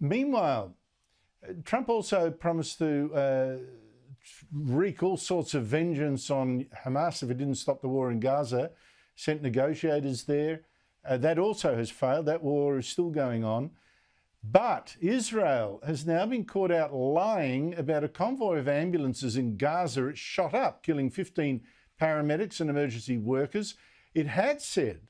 Meanwhile, Trump also promised to wreak all sorts of vengeance on Hamas if it didn't stop the war in Gaza, sent negotiators there. That also has failed. That war is still going on. But Israel has now been caught out lying about a convoy of ambulances in Gaza. It shot up, killing 15 paramedics and emergency workers. It had said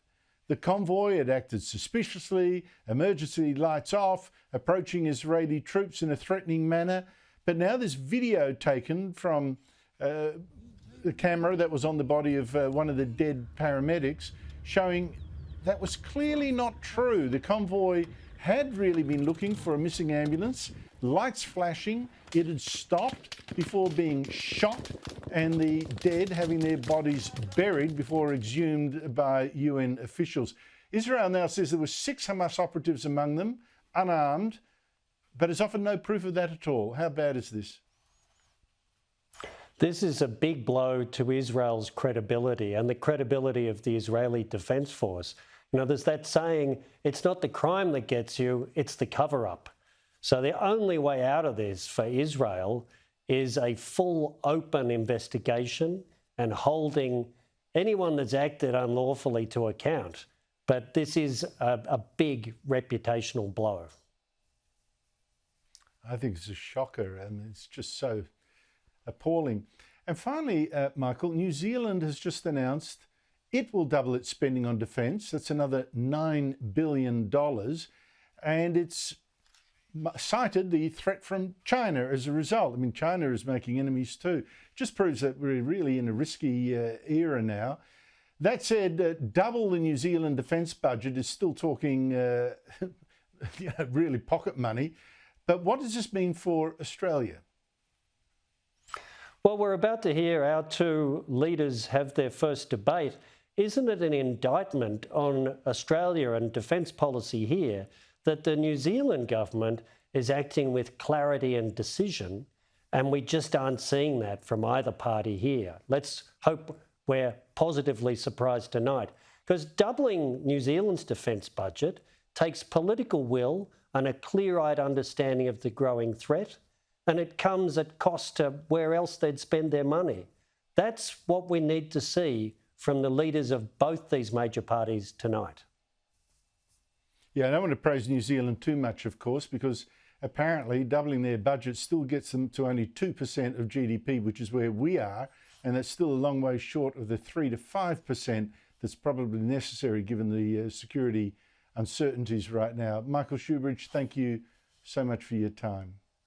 the convoy had acted suspiciously, emergency lights off, approaching Israeli troops in a threatening manner. But now there's video taken from the camera that was on the body of one of the dead paramedics showing that was clearly not true. The convoy had really been looking for a missing ambulance, lights flashing. It had stopped before being shot, and the dead having their bodies buried before exhumed by UN officials. Israel now says there were 6 Hamas operatives among them, unarmed, but has offered no proof of that at all. How bad is this? This is a big blow to Israel's credibility and the credibility of the Israeli Defence Force. You know, there's that saying, it's not the crime that gets you, it's the cover-up. So the only way out of this for Israel is a full open investigation and holding anyone that's acted unlawfully to account. But this is a big reputational blow. I think it's a shocker, and it's just so appalling. And finally, Michael, New Zealand has just announced it will double its spending on defence. That's another $9 billion. And it's cited the threat from China as a result. I mean, China is making enemies too. Just proves that we're really in a risky era now. That said, double the New Zealand defence budget is still talking really pocket money. But what does this mean for Australia? Well, we're about to hear our 2 leaders have their first debate. Isn't it an indictment on Australia and defence policy here that the New Zealand government is acting with clarity and decision, and we just aren't seeing that from either party here? Let's hope we're positively surprised tonight, because doubling New Zealand's defence budget takes political will and a clear-eyed understanding of the growing threat, and it comes at cost to where else they'd spend their money. That's what we need to see from the leaders of both these major parties tonight. Yeah, I don't want to praise New Zealand too much, of course, because apparently doubling their budget still gets them to only 2% of GDP, which is where we are, and that's still a long way short of the 3 to 5% that's probably necessary given the security uncertainties right now. Michael Shoebridge, thank you so much for your time.